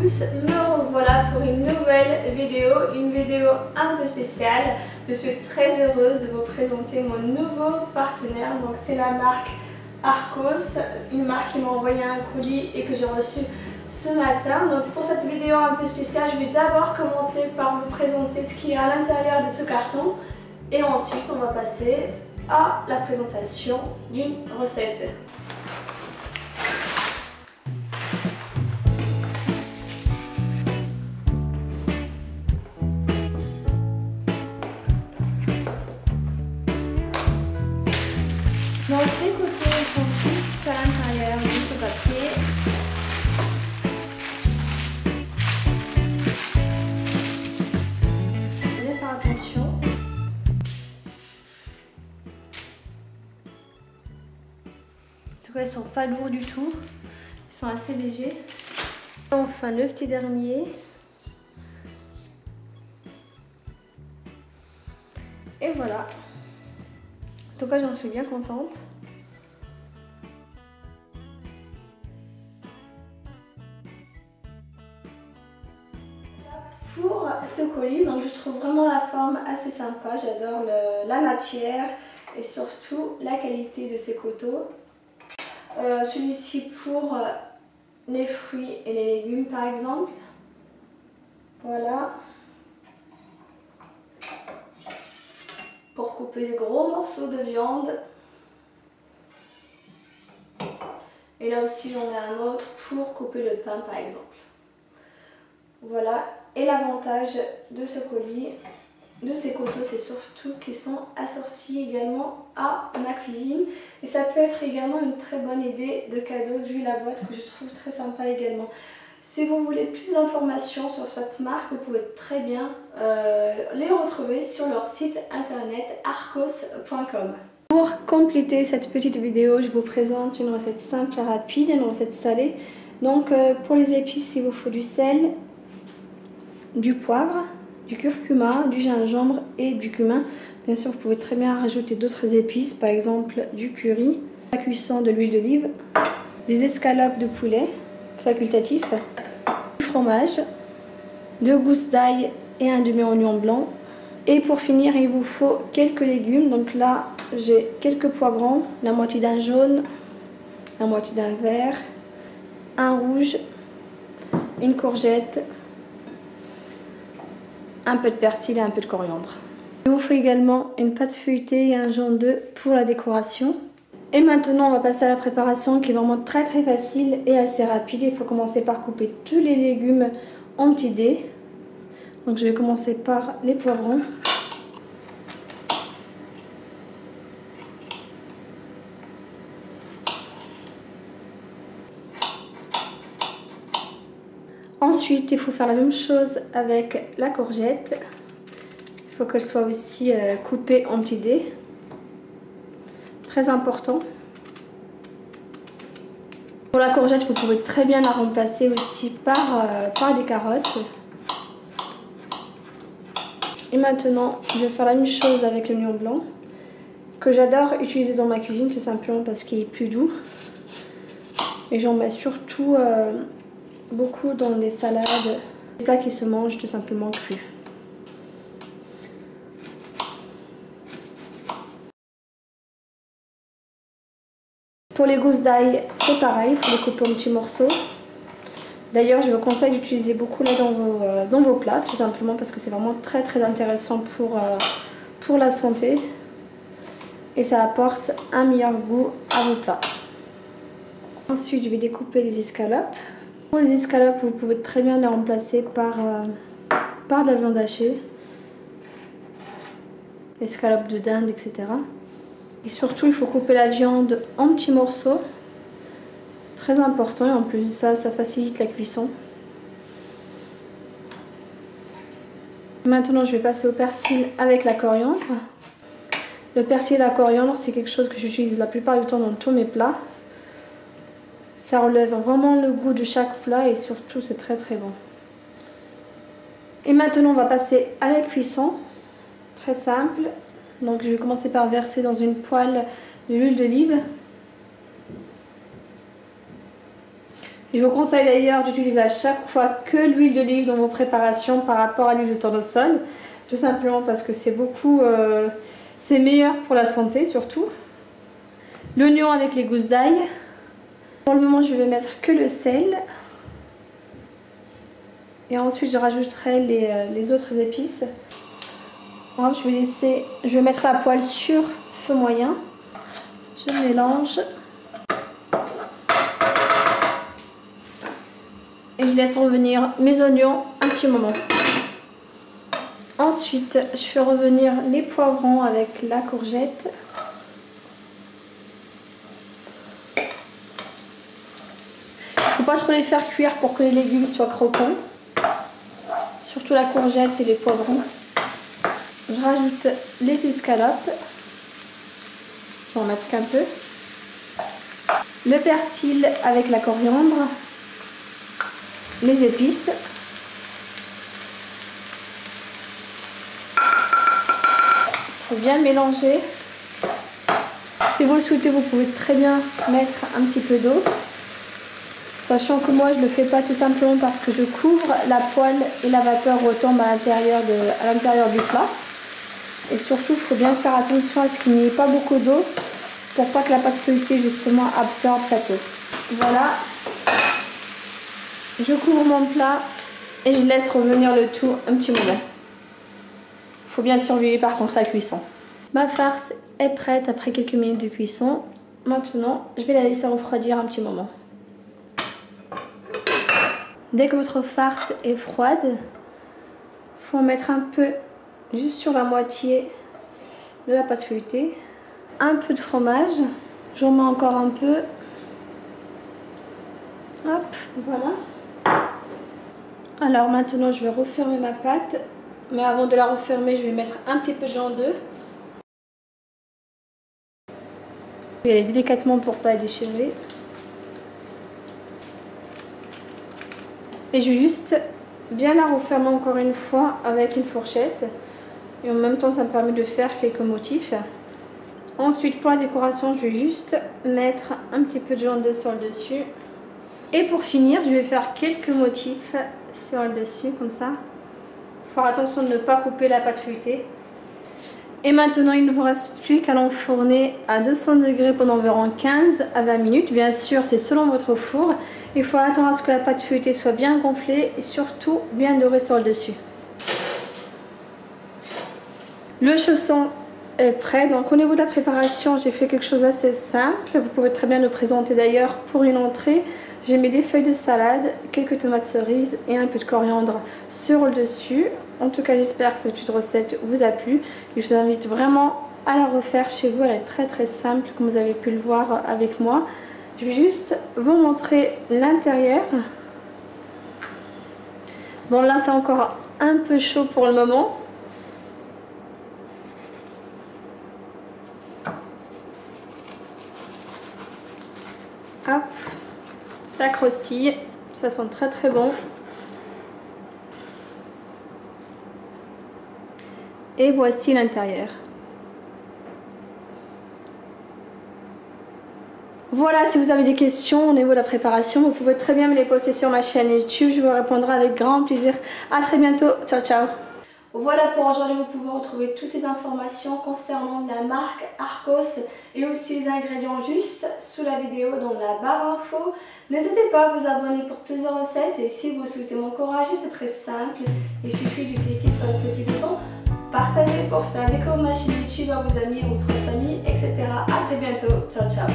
tous, me revoilà pour une nouvelle vidéo, une vidéo un peu spéciale. Je suis très heureuse de vous présenter mon nouveau partenaire, donc c'est la marque Arcos, une marque qui m'a envoyé un colis et que j'ai reçu ce matin. Donc pour cette vidéo un peu spéciale, je vais d'abord commencer par vous présenter ce qu'il y a à l'intérieur de ce carton et ensuite on va passer à la présentation d'une recette. Donc les côtés sont tous à l'intérieur de ce papier. Je vais faire attention. En tout cas, ils sont pas lourds du tout. Ils sont assez légers. Enfin, le petit dernier. Et voilà. En tout cas, j'en suis bien contente. Pour ce colis, donc je trouve vraiment la forme assez sympa. J'adore la matière et surtout la qualité de ces coteaux. Celui-ci pour les fruits et les légumes par exemple. Voilà. Pour couper de gros morceaux de viande. Et là aussi j'en ai un autre pour couper le pain par exemple. Voilà, et l'avantage de ce colis, de ces coteaux, c'est surtout qu'ils sont assortis également à ma cuisine. Et ça peut être également une très bonne idée de cadeau vu la boîte que je trouve très sympa également. Si vous voulez plus d'informations sur cette marque, vous pouvez très bien les retrouver sur leur site internet arcos.com. Pour compléter cette petite vidéo, je vous présente une recette simple et rapide, une recette salée. Donc pour les épices, il vous faut du sel, du poivre, du curcuma, du gingembre et du cumin. Bien sûr, vous pouvez très bien rajouter d'autres épices, par exemple du curry, la cuisson de l'huile d'olive, des escalopes de poulet facultatif, du fromage, 2 gousses d'ail et un demi-oignon blanc. Et pour finir, il vous faut quelques légumes. Donc là, j'ai quelques poivrons, la moitié d'un jaune, la moitié d'un vert, un rouge, une courgette, un peu de persil et un peu de coriandre. Il vous faut également une pâte feuilletée et un jaune d'œuf pour la décoration. Et maintenant on va passer à la préparation qui est vraiment très facile et assez rapide. Il faut commencer par couper tous les légumes en petits dés. Donc je vais commencer par les poivrons. Ensuite il faut faire la même chose avec la courgette. Il faut qu'elle soit aussi coupée en petits dés. Très important. Pour la courgette, vous pouvez très bien la remplacer aussi par des carottes. Et maintenant, je vais faire la même chose avec l'oignon blanc, que j'adore utiliser dans ma cuisine tout simplement parce qu'il est plus doux. Et j'en mets surtout beaucoup dans des salades, des plats qui se mangent tout simplement crus. Pour les gousses d'ail, c'est pareil, il faut les couper en petits morceaux. D'ailleurs, je vous conseille d'utiliser beaucoup là dans vos plats, tout simplement parce que c'est vraiment très intéressant pour la santé. Et ça apporte un meilleur goût à vos plats. Ensuite, je vais découper les escalopes. Pour les escalopes, vous pouvez très bien les remplacer par de la viande hachée. Escalopes de dinde, etc. Et surtout, il faut couper la viande en petits morceaux. Très important. Et en plus de ça, ça facilite la cuisson. Maintenant, je vais passer au persil avec la coriandre. Le persil et la coriandre, c'est quelque chose que j'utilise la plupart du temps dans tous mes plats. Ça relève vraiment le goût de chaque plat et surtout, c'est très bon. Et maintenant, on va passer à la cuisson. Très simple. Donc je vais commencer par verser dans une poêle de l'huile d'olive. Je vous conseille d'ailleurs d'utiliser à chaque fois que l'huile d'olive dans vos préparations par rapport à l'huile de tournesol. Tout simplement parce que c'est c'est meilleur pour la santé surtout. L'oignon avec les gousses d'ail. Pour le moment je vais mettre que le sel. Et ensuite je rajouterai les autres épices. Alors, je vais mettre la poêle sur feu moyen. Je mélange. Et je laisse revenir mes oignons un petit moment. Ensuite, je fais revenir les poivrons avec la courgette. Il ne faut pas trop les faire cuire pour que les légumes soient croquants. Surtout la courgette et les poivrons. Je rajoute les escalopes. Je vais en mettre qu'un peu. Le persil avec la coriandre. Les épices. Il faut bien mélanger. Si vous le souhaitez, vous pouvez très bien mettre un petit peu d'eau. Sachant que moi je ne le fais pas tout simplement parce que je couvre la poêle et la vapeur retombe à l'intérieur du plat. Et surtout, il faut bien faire attention à ce qu'il n'y ait pas beaucoup d'eau pour pas que la pâte feuilletée justement absorbe cette eau. Voilà. Je couvre mon plat et je laisse revenir le tout un petit moment. Il faut bien surveiller par contre la cuisson. Ma farce est prête après quelques minutes de cuisson. Maintenant, je vais la laisser refroidir un petit moment. Dès que votre farce est froide, il faut en mettre un peu juste sur la moitié de la pâte feuilletée. Un peu de fromage. J'en mets encore un peu. Hop, voilà. Alors maintenant je vais refermer ma pâte, mais avant de la refermer je vais mettre un petit peu de jaune d'œuf. Je vais y aller délicatement pour ne pas déchirer. Et je vais juste bien la refermer encore une fois avec une fourchette. Et en même temps ça me permet de faire quelques motifs. Ensuite pour la décoration je vais juste mettre un petit peu de jaune d'œuf sur le dessus. Et pour finir je vais faire quelques motifs sur le dessus comme ça. Il faut faire attention de ne pas couper la pâte feuilletée. Et maintenant il ne vous reste plus qu'à l'enfourner à 200 degrés pendant environ 15 à 20 minutes. Bien sûr c'est selon votre four. Il faut attendre à ce que la pâte feuilletée soit bien gonflée et surtout bien dorée sur le dessus. Le chausson est prêt. Donc au niveau de la préparation j'ai fait quelque chose d'assez simple. Vous pouvez très bien le présenter d'ailleurs pour une entrée. J'ai mis des feuilles de salade, quelques tomates cerises et un peu de coriandre sur le dessus. En tout cas, j'espère que cette petite recette vous a plu. Et je vous invite vraiment à la refaire chez vous. Elle est très très simple comme vous avez pu le voir avec moi. Je vais juste vous montrer l'intérieur. Bon là c'est encore un peu chaud pour le moment. Hop. Ça croustille, ça sent très très bon. Et voici l'intérieur. Voilà, si vous avez des questions au niveau de la préparation, vous pouvez très bien me les poster sur ma chaîne YouTube. Je vous répondrai avec grand plaisir. À très bientôt. Ciao, ciao. Voilà pour aujourd'hui, vous pouvez retrouver toutes les informations concernant la marque Arcos et aussi les ingrédients juste sous la vidéo dans la barre info. N'hésitez pas à vous abonner pour plus de recettes et si vous souhaitez m'encourager, c'est très simple. Il suffit de cliquer sur le petit bouton partager pour faire découvrir ma chaîne YouTube à vos amis, à votre famille, etc. À très bientôt. Ciao, ciao.